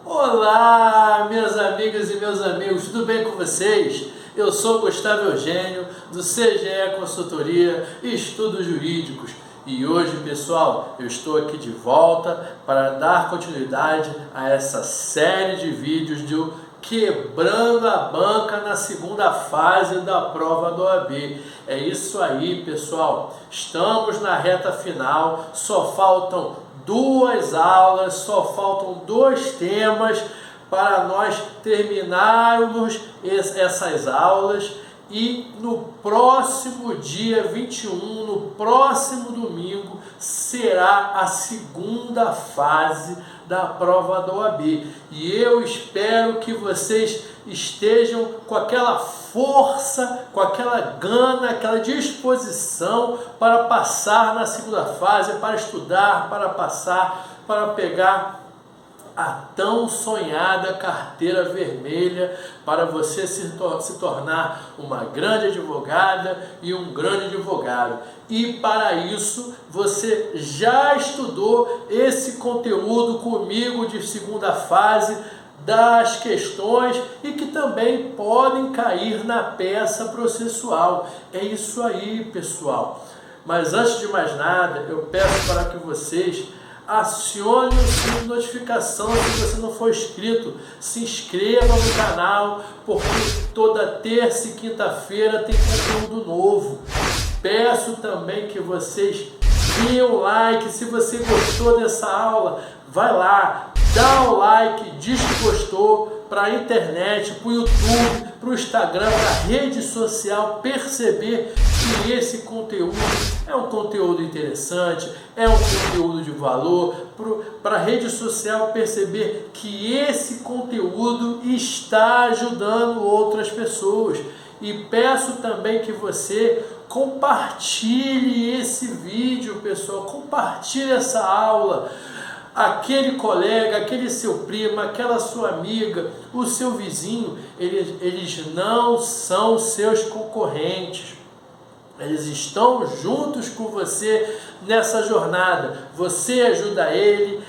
Olá, minhas amigas e meus amigos, tudo bem com vocês? Eu sou Gustavo Eugênio, do CGE Consultoria e Estudos Jurídicos. E hoje, pessoal, eu estou aqui de volta para dar continuidade a essa série de vídeos do Quebrando a Banca na segunda fase da prova do OAB. É isso aí, pessoal. Estamos na reta final, só faltam 2 aulas, só faltam 2 temas para nós terminarmos essas aulas e no próximo dia 21, no próximo domingo, será a segunda fase da prova da OAB. E eu espero que vocês estejam com aquela força, com aquela gana, aquela disposição para passar na segunda fase, para estudar, para passar, para pegar a tão sonhada carteira vermelha, para você se tornar uma grande advogada e um grande advogado. E para isso você já estudou esse conteúdo comigo de segunda fase das questões e que também podem cair na peça processual. É isso aí, pessoal. Mas antes de mais nada, eu peço para que vocês acione o sininho de notificação se você não for inscrito. Se inscreva no canal, porque toda terça e quinta-feira tem conteúdo novo. Peço também que vocês deem o like. Se você gostou dessa aula, vai lá, dá o like, diz que gostou, para a internet, para o YouTube, para o Instagram, para a rede social perceber que esse conteúdo é um conteúdo interessante, é um conteúdo de valor, para a rede social perceber que esse conteúdo está ajudando outras pessoas. E peço também que você compartilhe esse vídeo, pessoal, compartilhe essa aula. Aquele colega, aquele seu primo, aquela sua amiga, o seu vizinho, eles não são seus concorrentes. Eles estão juntos com você nessa jornada. Você ajuda ele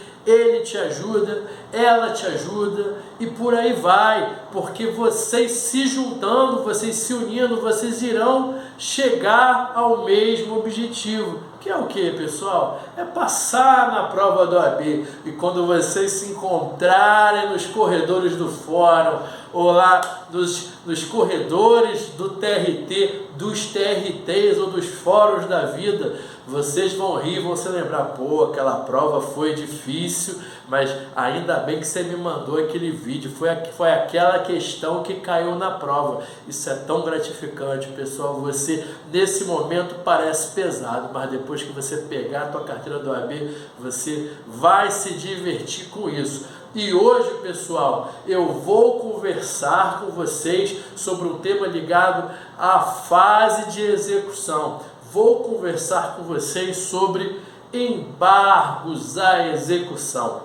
te ajuda, ela te ajuda e por aí vai. Porque vocês se juntando, vocês se unindo, vocês irão chegar ao mesmo objetivo. Que é o que, pessoal? É passar na prova do OAB. E quando vocês se encontrarem nos corredores do fórum, ou lá nos corredores do TRT, dos TRTs ou dos fóruns da vida, vocês vão rir, vão se lembrar, pô, aquela prova foi difícil, mas ainda bem que você me mandou aquele vídeo, foi aquela questão que caiu na prova. Isso é tão gratificante, pessoal. Você, nesse momento, parece pesado, mas depois que você pegar a tua carteira do OAB, você vai se divertir com isso. E hoje, pessoal, eu vou conversar com vocês sobre um tema ligado à fase de execução. Vou conversar com vocês sobre embargos à execução.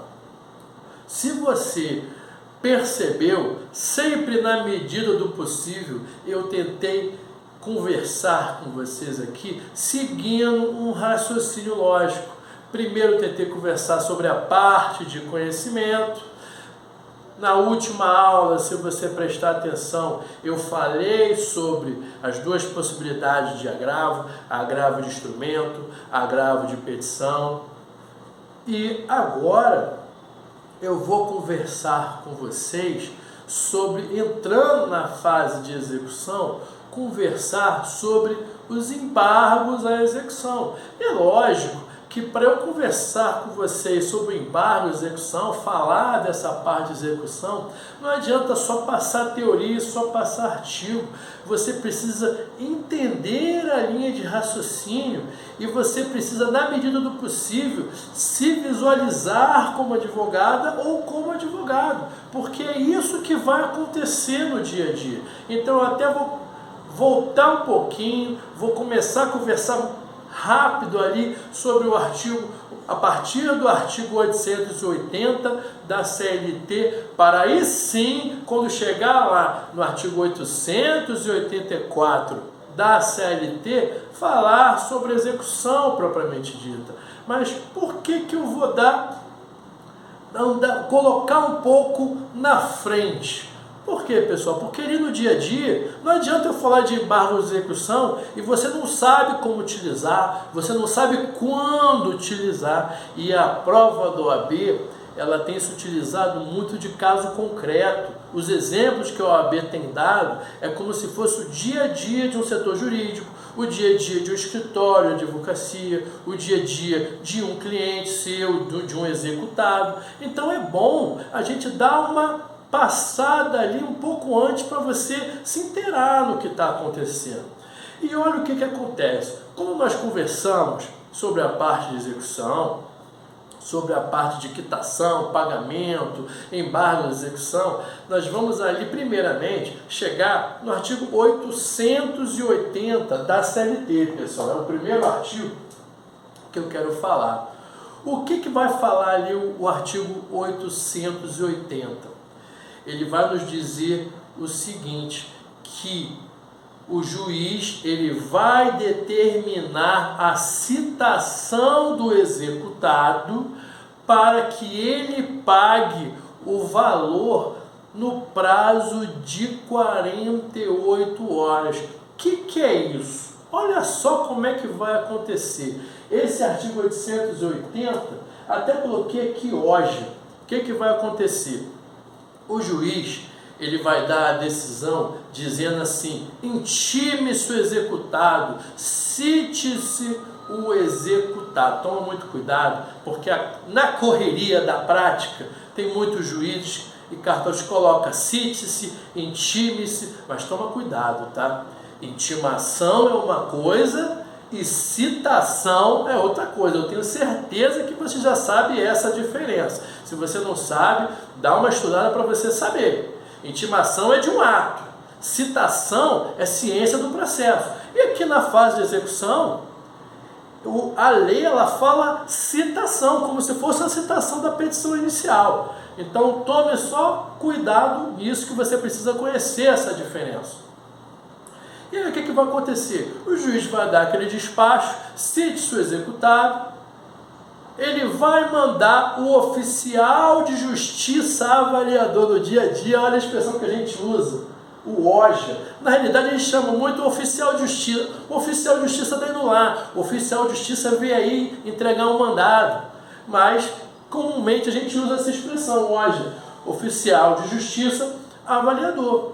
Se você percebeu, sempre na medida do possível, eu tentei conversar com vocês aqui, seguindo um raciocínio lógico. Primeiro tentei conversar sobre a parte de conhecimento. Na última aula, se você prestar atenção, eu falei sobre as 2 possibilidades de agravo de instrumento, agravo de petição. E agora eu vou conversar com vocês sobre, entrando na fase de execução, conversar sobre os embargos à execução. É lógico que para eu conversar com vocês sobre o embargo à execução, falar dessa parte de execução, não adianta só passar teoria, só passar artigo. Você precisa entender a linha de raciocínio e você precisa, na medida do possível, se visualizar como advogada ou como advogado, porque é isso que vai acontecer no dia a dia. Então eu até vou voltar um pouquinho, vou começar a conversar rápido ali sobre o artigo, a partir do artigo 880 da CLT, para aí sim, quando chegar lá no artigo 884 da CLT, falar sobre execução propriamente dita. Mas por que eu vou dar colocar um pouco na frente. Por quê, pessoal? Porque ali no dia a dia, não adianta eu falar de embargo de execução e você não sabe como utilizar, você não sabe quando utilizar. E a prova do OAB, ela tem se utilizado muito de caso concreto. Os exemplos que a OAB tem dado é como se fosse o dia a dia de um setor jurídico, o dia a dia de um escritório de advocacia, o dia a dia de um cliente seu, de um executado. Então é bom a gente dar uma passada ali um pouco antes para você se inteirar no que está acontecendo. E olha o que acontece. Como nós conversamos sobre a parte de execução, sobre a parte de quitação, pagamento, embargo de execução, nós vamos ali primeiramente chegar no artigo 880 da CLT, pessoal. É o primeiro artigo que eu quero falar. O que vai falar ali o artigo 880? Ele vai nos dizer o seguinte, que o juiz ele vai determinar a citação do executado para que ele pague o valor no prazo de 48 horas. O que é isso? Olha só como é que vai acontecer. Esse artigo 880, até coloquei aqui hoje. O que vai acontecer? O juiz, ele vai dar a decisão dizendo assim, intime-se o executado, cite-se o executado. Toma muito cuidado, porque na correria da prática, tem muitos juízes e cartórios que colocam cite-se, intime-se, mas toma cuidado, tá? Intimação é uma coisa e citação é outra coisa. Eu tenho certeza que você já sabe essa diferença. Se você não sabe, dá uma estudada para você saber. Intimação é de um ato, citação é ciência do processo. E aqui na fase de execução, a lei ela fala citação, como se fosse a citação da petição inicial. Então tome só cuidado nisso, que você precisa conhecer essa diferença. E aí o que vai acontecer? O juiz vai dar aquele despacho, cite-se o executado, ele vai mandar o oficial de justiça avaliador do dia a dia. Olha a expressão que a gente usa, o OJA. Na realidade a gente chama muito o oficial de justiça. O oficial de justiça está indo lá, o oficial de justiça veio aí entregar um mandado, mas comumente a gente usa essa expressão, OJA, oficial de justiça avaliador.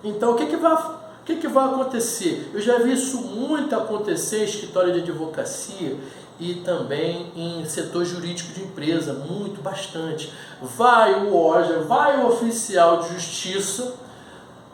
Então o que vai acontecer? Eu já vi isso muito acontecer em escritório de advocacia e também em setor jurídico de empresa, bastante. Vai o OJA, vai o oficial de justiça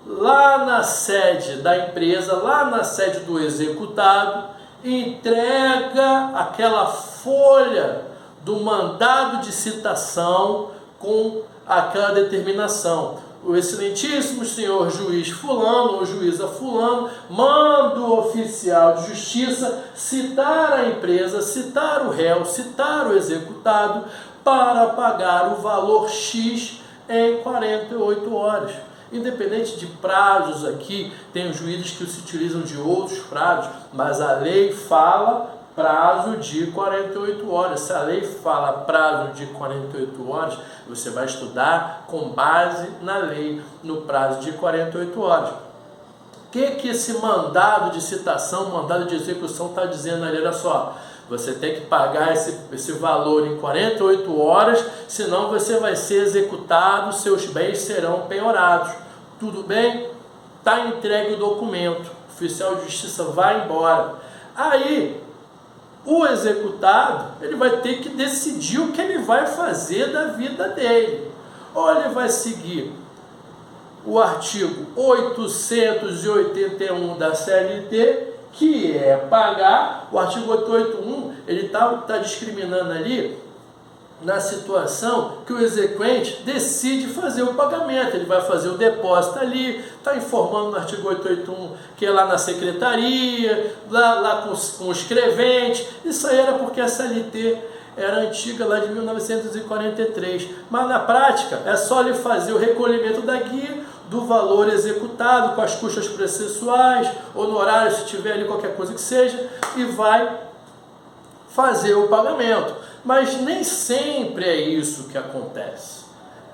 lá na sede da empresa, lá na sede do executado, entrega aquela folha do mandado de citação com aquela determinação. O excelentíssimo senhor juiz fulano ou juíza fulano manda o oficial de justiça citar a empresa, citar o réu, citar o executado para pagar o valor X em 48 horas. Independente de prazos aqui, tem os juízes que se utilizam de outros prazos, mas a lei fala prazo de 48 horas. Se a lei fala prazo de 48 horas, você vai estudar com base na lei, no prazo de 48 horas. O que esse mandado de citação, mandado de execução está dizendo ali? Olha só, você tem que pagar esse valor em 48 horas, senão você vai ser executado, seus bens serão penhorados. Tudo bem? Está entregue o documento, o oficial de justiça vai embora. Aí, o executado, ele vai ter que decidir o que ele vai fazer da vida dele. Ou ele vai seguir o artigo 881 da CLT, que é pagar. O artigo 881, ele está discriminando ali na situação que o exequente decide fazer o pagamento. Ele vai fazer o depósito ali, está informando no artigo 881 que é lá na secretaria, lá com o escrevente. Isso aí era porque a CLT era antiga, lá de 1943. Mas na prática é só ele fazer o recolhimento da guia do valor executado com as custas processuais, honorários, se tiver ali qualquer coisa que seja, e vai fazer o pagamento. Mas nem sempre é isso que acontece.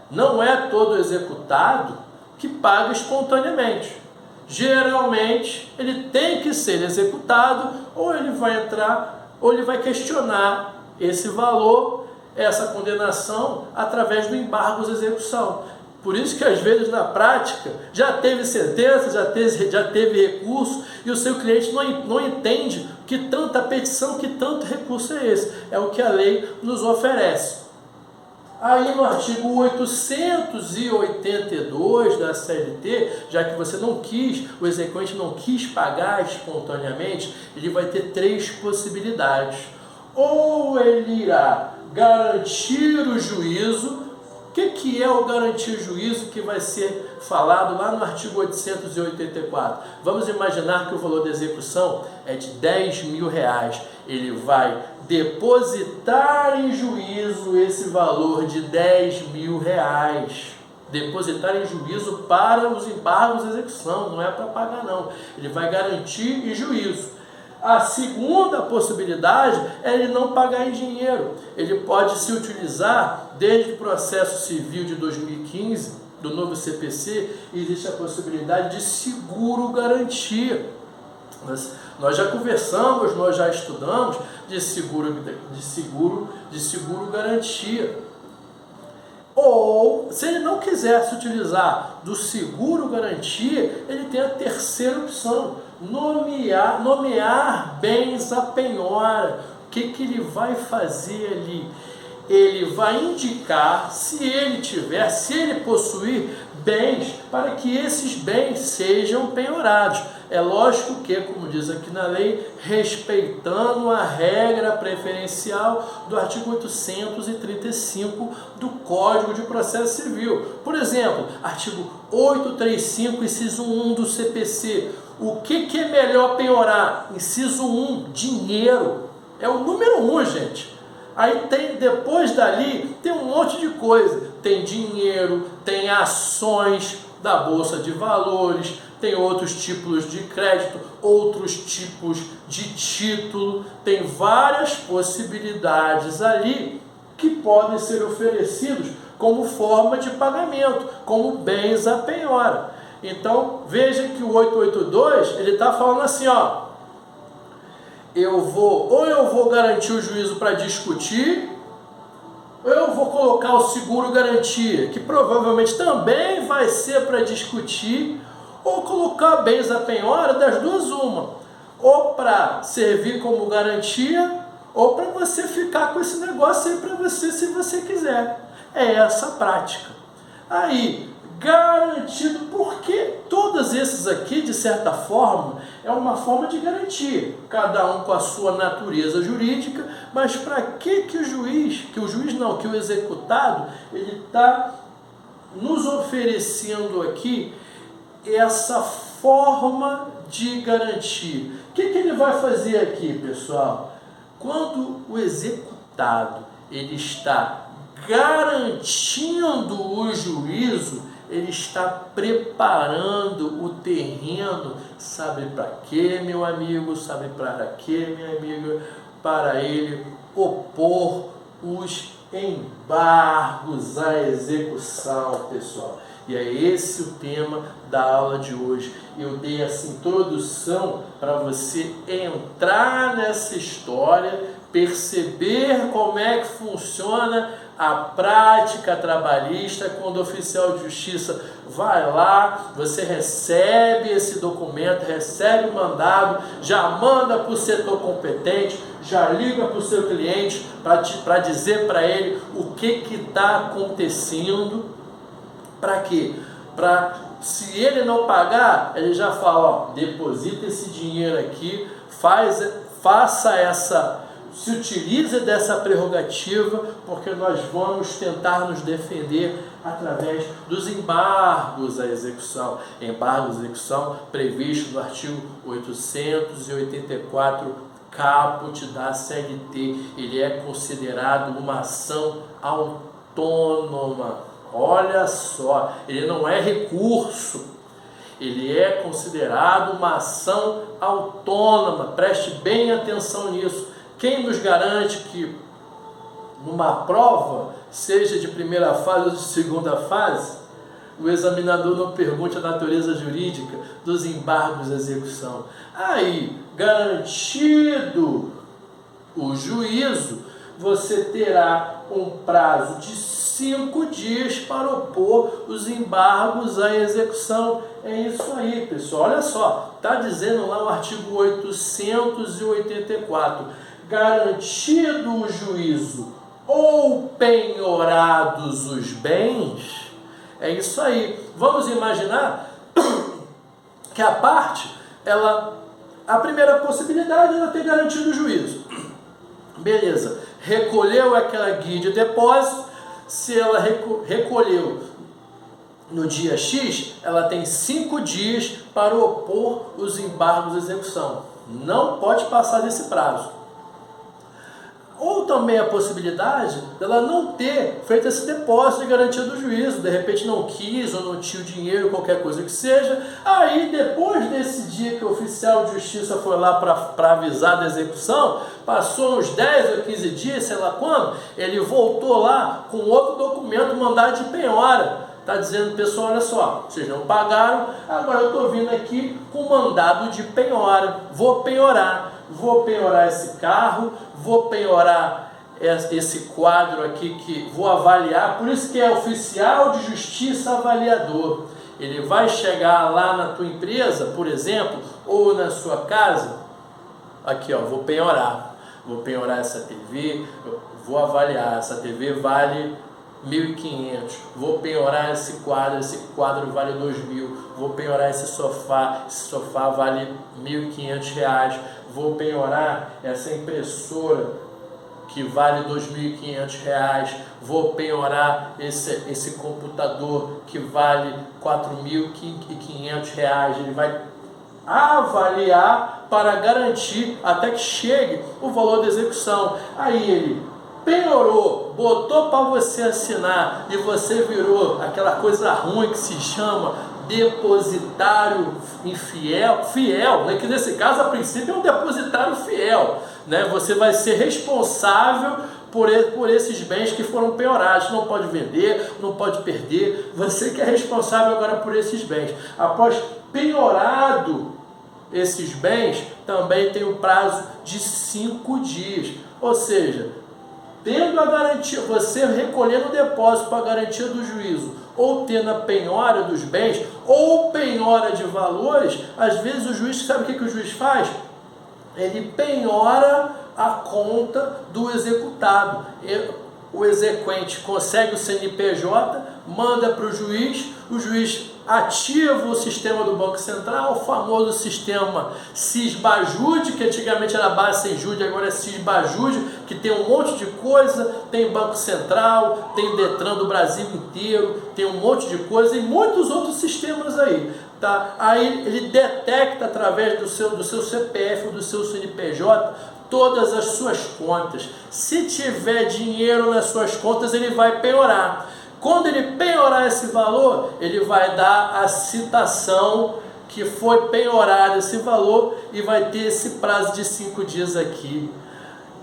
Não é todo executado que paga espontaneamente. Geralmente, ele tem que ser executado, ou ele vai entrar, ou ele vai questionar esse valor, essa condenação, através do embargo de execução. Por isso que às vezes na prática já teve sentença, já teve recurso, e o seu cliente não entende que tanta petição, que tanto recurso é esse. É o que a lei nos oferece. Aí no artigo 882 da CLT, já que você não quis, o exequente não quis pagar espontaneamente, ele vai ter 3 possibilidades. Ou ele irá garantir o juízo. O que é o garantir o juízo que vai ser falado lá no artigo 884? Vamos imaginar que o valor da execução é de R$10.000. Ele vai depositar em juízo esse valor de R$10.000. Depositar em juízo para os embargos de execução, não é para pagar não. Ele vai garantir em juízo. A segunda possibilidade é ele não pagar em dinheiro. Ele pode se utilizar, desde o processo civil de 2015, do novo CPC, existe a possibilidade de seguro-garantia. Nós já conversamos, nós já estudamos de seguro-garantia. Ou, se ele não quiser se utilizar do seguro-garantia, ele tem a terceira opção: nomear bens à penhora. O que ele vai fazer ali? Ele vai indicar, se ele possuir bens, para que esses bens sejam penhorados. É lógico que, como diz aqui na lei, respeitando a regra preferencial do artigo 835 do Código de Processo Civil. Por exemplo, artigo 835, inciso 1 do CPC. O que é melhor penhorar? Inciso 1, dinheiro. É o número 1, gente. Aí depois dali, tem um monte de coisa. Tem dinheiro, tem ações da Bolsa de Valores, tem outros tipos de crédito, outros tipos de título, tem várias possibilidades ali que podem ser oferecidos como forma de pagamento, como bens à penhora. Então, veja que o 882, ele está falando assim, ó, eu vou garantir o juízo para discutir, ou eu vou colocar o seguro garantia, que provavelmente também vai ser para discutir, ou colocar bens à penhora, das duas uma, ou para servir como garantia, ou para você ficar com esse negócio aí para você, se você quiser. É essa a prática. Aí, garantido, porque todos esses aqui, de certa forma, é uma forma de garantia, cada um com a sua natureza jurídica, mas para que o executado, ele está nos oferecendo aqui essa forma de garantia. O que ele vai fazer aqui, pessoal? Quando o executado ele está garantindo o juízo, ele está preparando o terreno, sabe para quê, meu amigo? Sabe para quê, minha amiga? Para ele opor os embargos à execução, pessoal. E é esse o tema da aula de hoje. Eu dei essa introdução para você entrar nessa história, perceber como é que funciona a prática trabalhista. Quando o oficial de justiça vai lá, você recebe esse documento, recebe o mandado, já manda para o setor competente, já liga para o seu cliente para dizer para ele o que está acontecendo. Para quê? Se ele não pagar, ele já fala, ó, deposita esse dinheiro aqui, se utilize dessa prerrogativa, porque nós vamos tentar nos defender através dos embargos à execução. Embargos à execução previsto no artigo 884 caput da CLT. Ele é considerado uma ação autônoma. Olha só, ele não é recurso, ele é considerado uma ação autônoma. Preste bem atenção nisso. Quem nos garante que numa prova, seja de primeira fase ou de segunda fase, o examinador não pergunte a natureza jurídica dos embargos de execução. Aí, garantido o juízo, você terá um prazo de 5 dias para opor os embargos à execução. É isso aí, pessoal. Olha só, está dizendo lá o artigo 884, garantido o juízo ou penhorados os bens. É isso aí. Vamos imaginar que a parte, a primeira possibilidade era ter garantido o juízo. Beleza. Recolheu aquela guia de depósito. Se ela recolheu no dia X, ela tem 5 dias para opor os embargos de execução. Não pode passar desse prazo. Ou também a possibilidade dela não ter feito esse depósito de garantia do juízo, de repente não quis ou não tinha o dinheiro, qualquer coisa que seja. Aí depois desse dia que o oficial de justiça foi lá para avisar da execução, passou uns 10 ou 15 dias, sei lá quando, ele voltou lá com outro documento, mandado de penhora. Está dizendo, pessoal, olha só, vocês não pagaram, agora eu estou vindo aqui com mandado de penhora, vou penhorar esse carro, vou penhorar esse quadro aqui que vou avaliar, por isso que é oficial de justiça avaliador. Ele vai chegar lá na tua empresa, por exemplo, ou na sua casa, aqui ó, vou penhorar essa TV, vou avaliar, essa TV vale 1.500, vou penhorar esse quadro vale 2.000, vou penhorar esse sofá vale R$ 1.500, vou penhorar essa impressora que vale R$ 2.500, vou penhorar esse computador que vale R$ 4.500, ele vai avaliar para garantir até que chegue o valor da execução. Aí ele penhorou, botou para você assinar e você virou aquela coisa ruim que se chama depositário fiel, né? Que nesse caso a princípio é um depositário fiel, né? Você vai ser responsável por esses bens que foram penhorados, não pode vender, não pode perder, você que é responsável agora por esses bens. Após penhorado esses bens, também tem o prazo de 5 dias, ou seja, tendo a garantia, você recolhendo o depósito para a garantia do juízo, ou tendo a penhora dos bens, ou penhora de valores, às vezes o juiz, sabe o que o juiz faz? Ele penhora a conta do executado. O exequente consegue o CNPJ, manda para o juiz ativa o sistema do Banco Central, o famoso sistema Sisbajude, que antigamente era base Senjude, agora é Sisbajude, que tem um monte de coisa, tem Banco Central, tem Detran do Brasil inteiro, tem um monte de coisa e muitos outros sistemas aí. Tá? Aí ele detecta através do seu CPF ou do seu CNPJ todas as suas contas. Se tiver dinheiro nas suas contas, ele vai penhorar. Quando ele penhorar esse valor, ele vai dar a citação que foi penhorado esse valor e vai ter esse prazo de 5 dias aqui.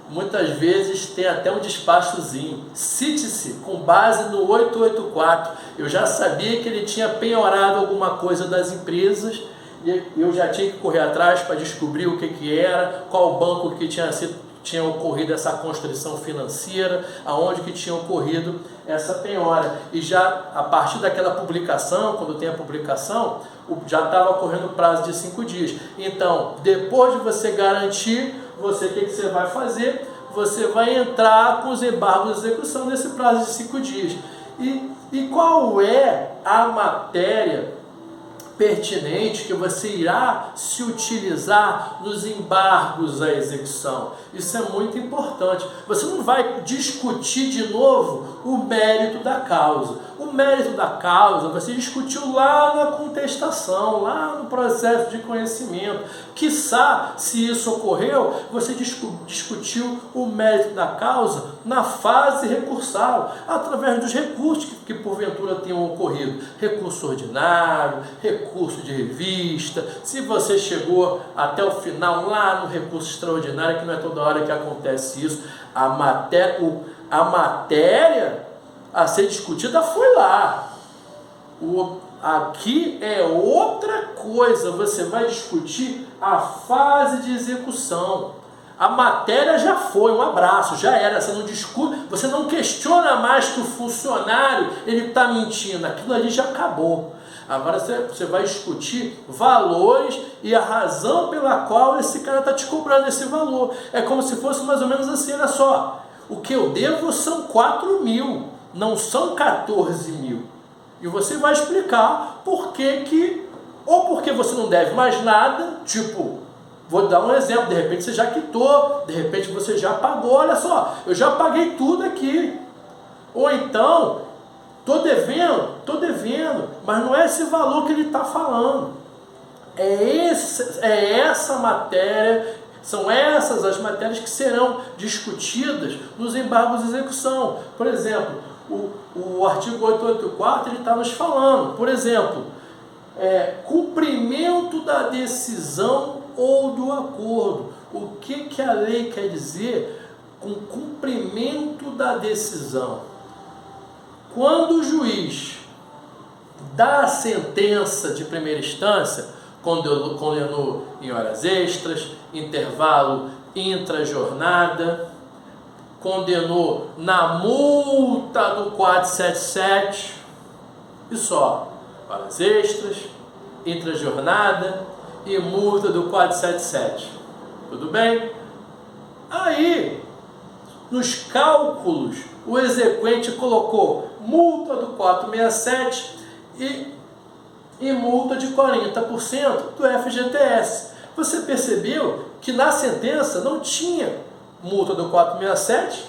Muitas vezes tem até um despachozinho. Cite-se com base no 884. Eu já sabia que ele tinha penhorado alguma coisa das empresas e eu já tinha que correr atrás para descobrir o que era, qual banco que tinha ocorrido essa constrição financeira, aonde que tinha ocorrido essa penhora. E já a partir daquela publicação, quando tem a publicação, já estava correndo o prazo de 5 dias. Então, depois de você garantir, o que você vai fazer? Você vai entrar com os embargos de execução nesse prazo de 5 dias. E qual é a matéria pertinente que você irá se utilizar nos embargos à execução? Isso é muito importante. Você não vai discutir de novo o mérito da causa. O mérito da causa você discutiu lá na contestação, lá no processo de conhecimento. Quiçá, se isso ocorreu, você discutiu o mérito da causa na fase recursal, através dos recursos que porventura tenham ocorrido. Recurso ordinário, recurso de revista. Se você chegou até o final lá no recurso extraordinário, que não é toda hora que acontece isso, A matéria a ser discutida foi lá. Aqui é outra coisa, você vai discutir a fase de execução. A matéria já foi, um abraço, já era, você não discute, você não questiona mais que o funcionário ele está mentindo, aquilo ali já acabou. Agora você vai discutir valores e a razão pela qual esse cara está te cobrando esse valor. É como se fosse mais ou menos assim, olha só, o que eu devo são 4 mil, não são 14 mil. E você vai explicar por que, ou porque você não deve mais nada, tipo, vou dar um exemplo, de repente você já quitou, de repente você já pagou, olha só, eu já paguei tudo aqui. Ou então, estou devendo, mas não é esse valor que ele está falando. É essa matéria, são essas as matérias que serão discutidas nos embargos de execução. Por exemplo, o artigo 884 ele está nos falando, por exemplo, cumprimento da decisão ou do acordo. O que a lei quer dizer com cumprimento da decisão? Quando o juiz dá a sentença de primeira instância, condenou em horas extras, intervalo intra-jornada, condenou na multa do 477, e só, horas extras, intra-jornada e multa do 477. Tudo bem? Aí, nos cálculos, o exequente colocou multa do 467 e multa de 40% do FGTS. Você percebeu que na sentença não tinha multa do 467,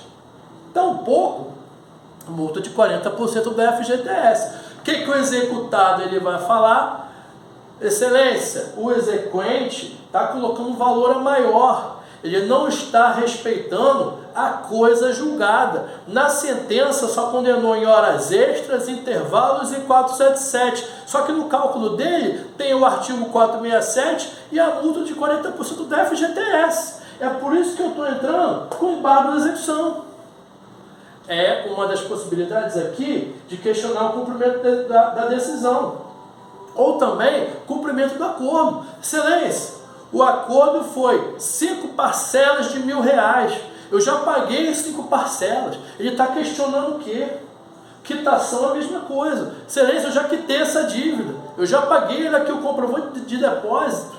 tampouco multa de 40% do FGTS. O que o executado ele vai falar? Excelência, o exequente está colocando um valor maior, ele não está respeitando a coisa julgada. Na sentença só condenou em horas extras, intervalos e 477. Só que no cálculo dele tem o artigo 467 e a multa de 40% do FGTS. É por isso que eu estou entrando com embargo de execução. É uma das possibilidades aqui de questionar o cumprimento da decisão. Ou também cumprimento do acordo. Excelência, o acordo foi 5 parcelas de R$1.000. Eu já paguei 5 parcelas. Ele está questionando o quê? Quitação é a mesma coisa. Excelência, eu já quitei essa dívida. Eu já paguei aqui o comprovante de depósito.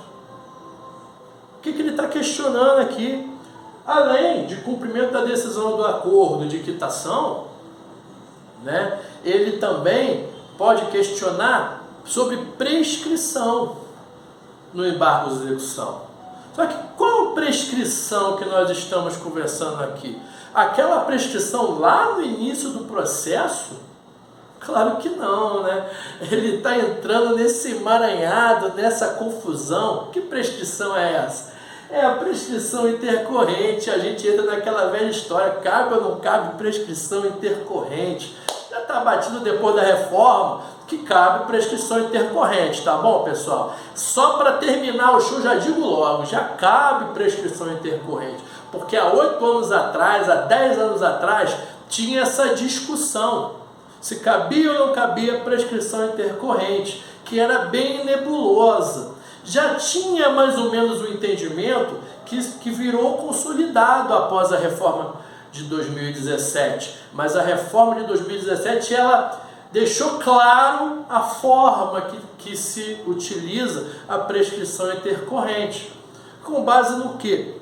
O que ele está questionando aqui? Além de cumprimento da decisão do acordo de quitação, né, ele também pode questionar sobre prescrição no embargo de execução. Só que qual prescrição que nós estamos conversando aqui? Aquela prescrição lá no início do processo? Claro que não, né? Ele está entrando nesse emaranhado, nessa confusão. Que prescrição é essa? É a prescrição intercorrente. A gente entra naquela velha história, cabe ou não cabe prescrição intercorrente? Já está batido depois da reforma que cabe prescrição intercorrente, tá bom, pessoal? Só para terminar o show, já digo logo, já cabe prescrição intercorrente, porque há 8 anos atrás, há 10 anos atrás, tinha essa discussão, se cabia ou não cabia prescrição intercorrente, que era bem nebulosa. Já tinha mais ou menos o entendimento que virou consolidado após a reforma de 2017, mas a reforma de 2017, ela deixou claro a forma que se utiliza a prescrição intercorrente. Com base no quê?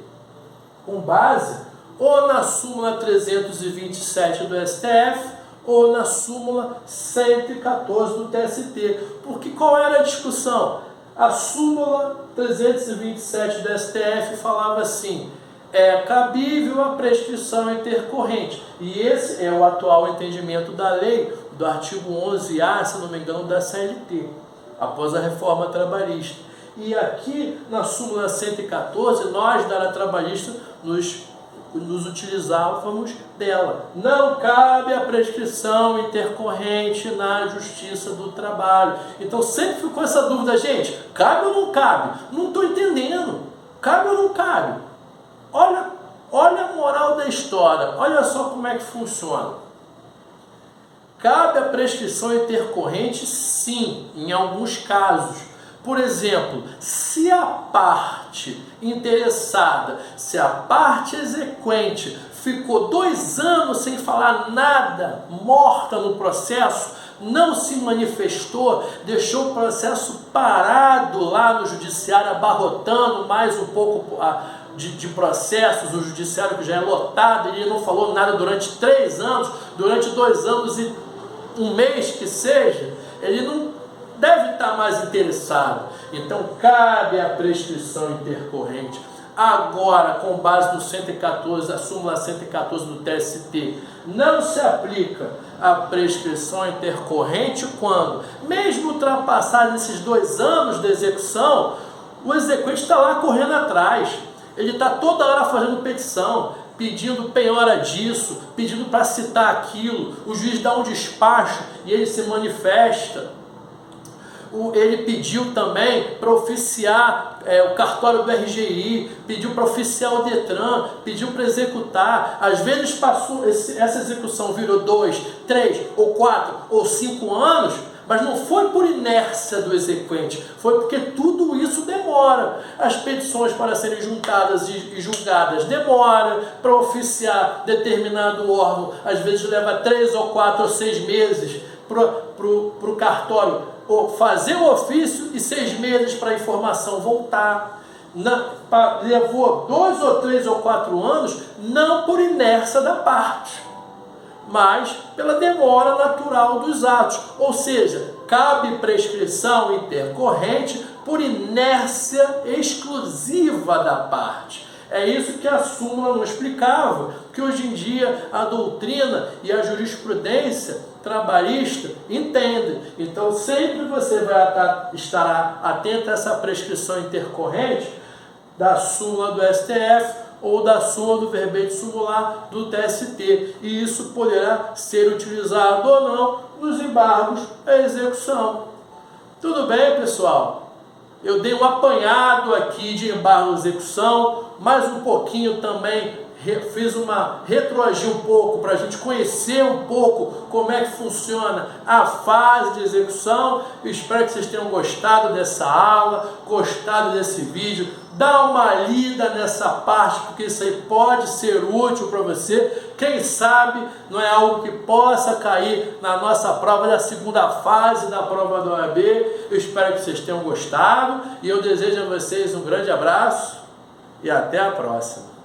Com base ou na súmula 327 do STF ou na súmula 114 do TST. Porque qual era a discussão? A súmula 327 do STF falava assim: é cabível a prescrição intercorrente. E esse é o atual entendimento da lei, do artigo 11A, se não me engano, da CLT, após a reforma trabalhista. E aqui, na súmula 114, nós, da área trabalhista, nos utilizávamos dela. Não cabe a prescrição intercorrente na Justiça do Trabalho. Então, sempre ficou essa dúvida, gente, cabe ou não cabe? Não estou entendendo. Cabe ou não cabe? Olha Olha a moral da história, olha só como é que funciona. Cabe a prescrição intercorrente, sim, em alguns casos. Por exemplo, se a parte interessada, se a parte exequente ficou 2 anos sem falar nada, morta no processo, não se manifestou, deixou o processo parado lá no judiciário, abarrotando mais um pouco de processos, o judiciário que já é lotado, ele não falou nada durante 3 anos, durante 2 anos e 1 mês que seja, ele não deve estar mais interessado. Então cabe a prescrição intercorrente. Agora, com base no 114, a súmula 114 do TST, não se aplica a prescrição intercorrente quando, mesmo ultrapassar esses 2 anos de execução, o exequente está lá correndo atrás. Ele está toda hora fazendo petição, pedindo penhora disso, pedindo para citar aquilo. O juiz dá um despacho e ele se manifesta. Ele pediu também para oficiar o cartório do RGI, pediu para oficiar o Detran, pediu para executar. Às vezes passou, essa execução virou 2, 3, ou 4, ou 5 anos, mas não foi por inércia do exequente, foi porque tudo isso demora. As petições para serem juntadas e julgadas demora, para oficiar determinado órgão, às vezes leva 3 ou 4 ou 6 meses para o cartório fazer o ofício e 6 meses para a informação voltar. Levou 2 ou 3 ou 4 anos, não por inércia da parte, mas pela demora natural dos atos. Ou seja, cabe prescrição intercorrente por inércia exclusiva da parte. É isso que a súmula não explicava, que hoje em dia a doutrina e a jurisprudência trabalhista entendem. Então sempre você vai estar atento a essa prescrição intercorrente da súmula do STF ou da súmula do verbete sumular do TST. E isso poderá ser utilizado ou não nos embargos à execução. Tudo bem, pessoal? Eu dei um apanhado aqui de embargo à execução, mais um pouquinho também, retroagi um pouco para a gente conhecer um pouco como é que funciona a fase de execução. Eu espero que vocês tenham gostado dessa aula, gostado desse vídeo. Dá uma lida nessa parte, porque isso aí pode ser útil para você. Quem sabe não é algo que possa cair na nossa prova da segunda fase da prova da OAB. Eu espero que vocês tenham gostado e eu desejo a vocês um grande abraço e até a próxima.